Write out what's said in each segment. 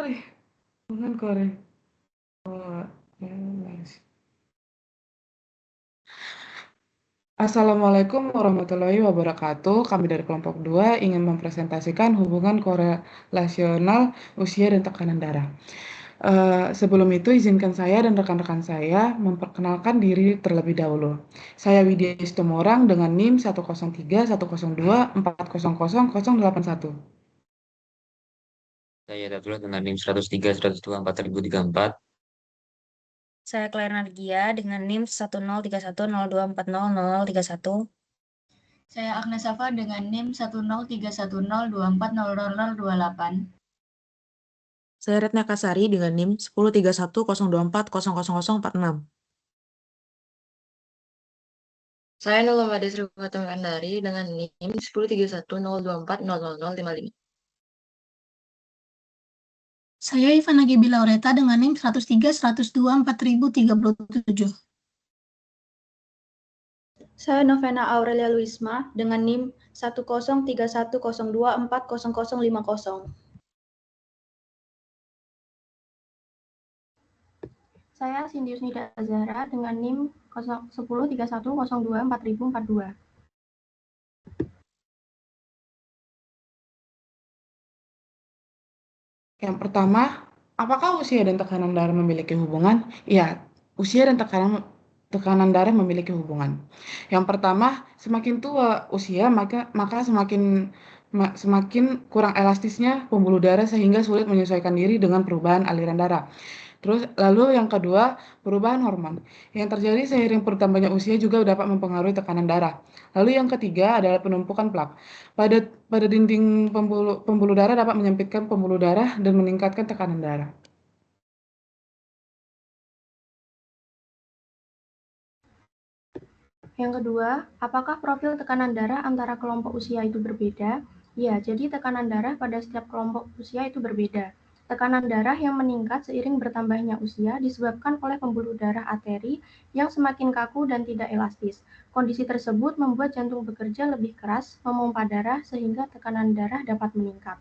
Hubungan korelasi. Assalamualaikum warahmatullahi wabarakatuh. Kami dari kelompok 2 ingin mempresentasikan hubungan korelasional usia dan tekanan darah. Sebelum itu izinkan saya dan rekan-rekan saya memperkenalkan diri terlebih dahulu. Saya Widya Istomorang dengan NIM 103.102.400.081. Saya Datul dengan NIM 103, 102, 4034. Saya Claire Nargia dengan NIM 10310240031. Saya Agnes Safa dengan NIM 10310240028. Saya Retna Kasari dengan NIM 103102400046. Saya Nurul Sri Kandari dengan NIM 103102400055. Saya Ivana Gibi Laureta dengan NIM 103.102.4037. Saya Novena Aurelia Luisma dengan NIM 10310240050. Saya Sindius Nida Azara dengan NIM 1031024042. Yang pertama, apakah usia dan tekanan darah memiliki hubungan? Ya, usia dan tekanan darah memiliki hubungan. Yang pertama, semakin tua usia maka semakin kurang elastisnya pembuluh darah sehingga sulit menyesuaikan diri dengan perubahan aliran darah. Terus lalu yang kedua, perubahan hormon. Yang terjadi seiring bertambahnya usia juga dapat mempengaruhi tekanan darah. Lalu yang ketiga adalah penumpukan plak. Pada dinding pembuluh darah dapat menyempitkan pembuluh darah dan meningkatkan tekanan darah. Yang kedua, apakah profil tekanan darah antara kelompok usia itu berbeda? Ya, jadi tekanan darah pada setiap kelompok usia itu berbeda. Tekanan darah yang meningkat seiring bertambahnya usia disebabkan oleh pembuluh darah arteri yang semakin kaku dan tidak elastis. Kondisi tersebut membuat jantung bekerja lebih keras, memompa darah sehingga tekanan darah dapat meningkat.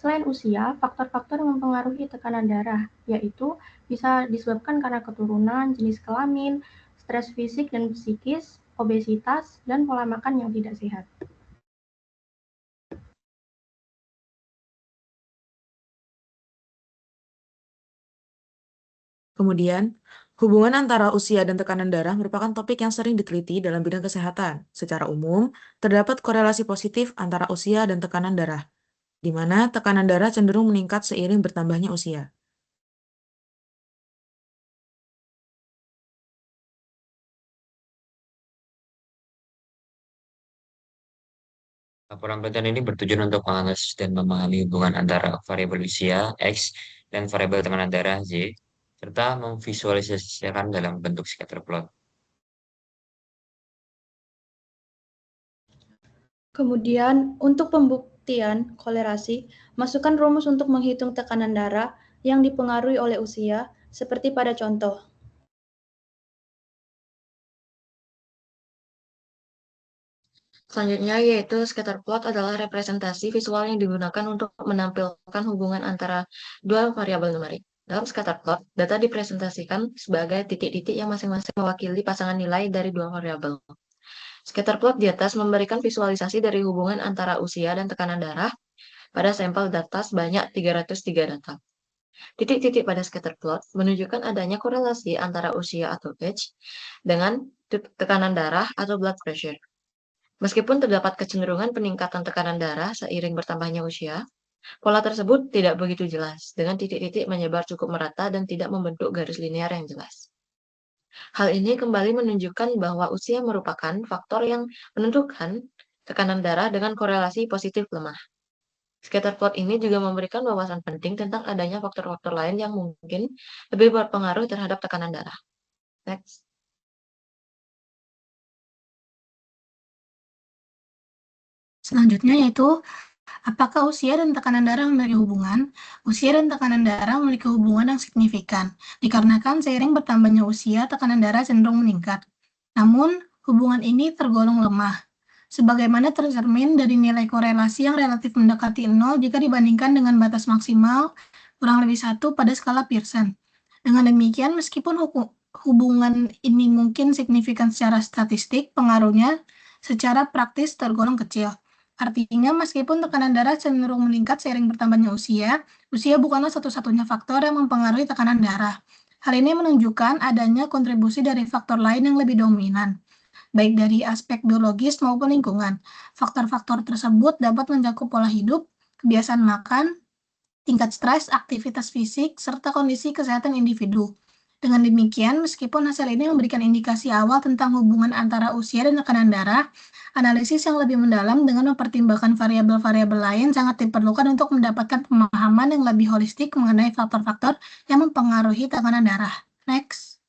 Selain usia, faktor-faktor yang mempengaruhi tekanan darah, yaitu bisa disebabkan karena keturunan, jenis kelamin, stres fisik dan psikis, obesitas, dan pola makan yang tidak sehat. Kemudian, hubungan antara usia dan tekanan darah merupakan topik yang sering diteliti dalam bidang kesehatan. Secara umum, terdapat korelasi positif antara usia dan tekanan darah, di mana tekanan darah cenderung meningkat seiring bertambahnya usia. Laporan penelitian ini bertujuan untuk menganalisis dan memahami hubungan antara variabel usia X dan variabel tekanan darah Y, serta memvisualisasikan dalam bentuk scatter plot. Kemudian, untuk pembuktian kolerasi, masukkan rumus untuk menghitung tekanan darah yang dipengaruhi oleh usia, seperti pada contoh. Selanjutnya yaitu scatter plot adalah representasi visual yang digunakan untuk menampilkan hubungan antara dua variabel numerik. Dalam scatter plot, data dipresentasikan sebagai titik-titik yang masing-masing mewakili pasangan nilai dari dua variabel. Scatter plot di atas memberikan visualisasi dari hubungan antara usia dan tekanan darah pada sampel data sebanyak 303 data. Titik-titik pada scatter plot menunjukkan adanya korelasi antara usia atau age dengan tekanan darah atau blood pressure. Meskipun terdapat kecenderungan peningkatan tekanan darah seiring bertambahnya usia, pola tersebut tidak begitu jelas, dengan titik-titik menyebar cukup merata dan tidak membentuk garis linear yang jelas. Hal ini kembali menunjukkan bahwa usia merupakan faktor yang menentukan tekanan darah dengan korelasi positif lemah. Scatter plot ini juga memberikan wawasan penting tentang adanya faktor-faktor lain yang mungkin lebih berpengaruh terhadap tekanan darah. Next. Selanjutnya yaitu, apakah usia dan tekanan darah memiliki hubungan? Usia dan tekanan darah memiliki hubungan yang signifikan, dikarenakan seiring bertambahnya usia, tekanan darah cenderung meningkat. Namun, hubungan ini tergolong lemah, sebagaimana tercermin dari nilai korelasi yang relatif mendekati 0 jika dibandingkan dengan batas maksimal kurang lebih 1 pada skala Pearson. Dengan demikian, meskipun hubungan ini mungkin signifikan secara statistik, pengaruhnya secara praktis tergolong kecil. Artinya, meskipun tekanan darah cenderung meningkat seiring bertambahnya usia bukanlah satu-satunya faktor yang mempengaruhi tekanan darah. Hal ini menunjukkan adanya kontribusi dari faktor lain yang lebih dominan, baik dari aspek biologis maupun lingkungan. Faktor-faktor tersebut dapat mencakup pola hidup, kebiasaan makan, tingkat stres, aktivitas fisik, serta kondisi kesehatan individu. Dengan demikian, meskipun hasil ini memberikan indikasi awal tentang hubungan antara usia dan tekanan darah, analisis yang lebih mendalam dengan mempertimbangkan variabel-variabel lain sangat diperlukan untuk mendapatkan pemahaman yang lebih holistik mengenai faktor-faktor yang mempengaruhi tekanan darah. Next.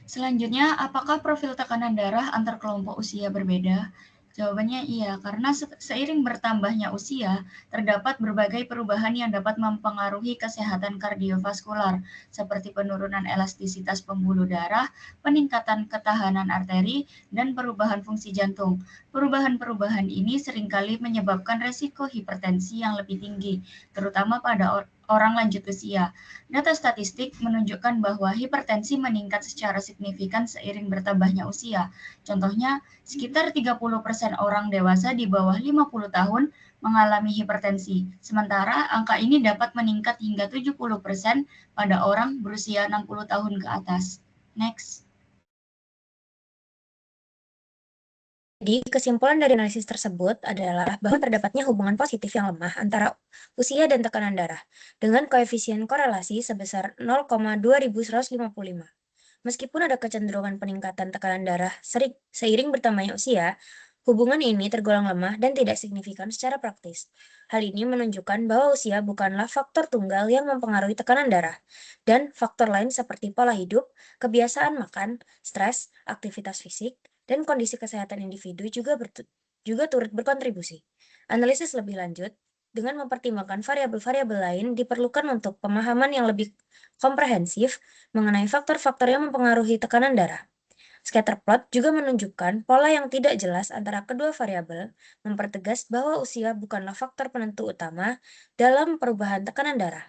Selanjutnya, apakah profil tekanan darah antar kelompok usia berbeda? Jawabannya iya, karena seiring bertambahnya usia, terdapat berbagai perubahan yang dapat mempengaruhi kesehatan kardiovaskular, seperti penurunan elastisitas pembuluh darah, peningkatan ketahanan arteri, dan perubahan fungsi jantung. Perubahan-perubahan ini seringkali menyebabkan resiko hipertensi yang lebih tinggi, terutama pada orang lanjut usia. Data statistik menunjukkan bahwa hipertensi meningkat secara signifikan seiring bertambahnya usia. Contohnya, sekitar 30% orang dewasa di bawah 50 tahun mengalami hipertensi, sementara angka ini dapat meningkat hingga 70% pada orang berusia 60 tahun ke atas. Next. Jadi, kesimpulan dari analisis tersebut adalah bahwa terdapatnya hubungan positif yang lemah antara usia dan tekanan darah dengan koefisien korelasi sebesar 0,2155. Meskipun ada kecenderungan peningkatan tekanan darah seiring bertambahnya usia, hubungan ini tergolong lemah dan tidak signifikan secara praktis. Hal ini menunjukkan bahwa usia bukanlah faktor tunggal yang mempengaruhi tekanan darah, dan faktor lain seperti pola hidup, kebiasaan makan, stres, aktivitas fisik, dan kondisi kesehatan individu juga turut berkontribusi. Analisis lebih lanjut dengan mempertimbangkan variabel-variabel lain diperlukan untuk pemahaman yang lebih komprehensif mengenai faktor-faktor yang mempengaruhi tekanan darah. Scatter plot juga menunjukkan pola yang tidak jelas antara kedua variabel, mempertegas bahwa usia bukanlah faktor penentu utama dalam perubahan tekanan darah.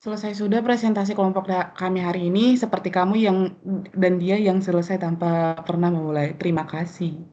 Selesai sudah presentasi kelompok kami hari ini, seperti kamu dan dia yang selesai tanpa pernah memulai. Terima kasih.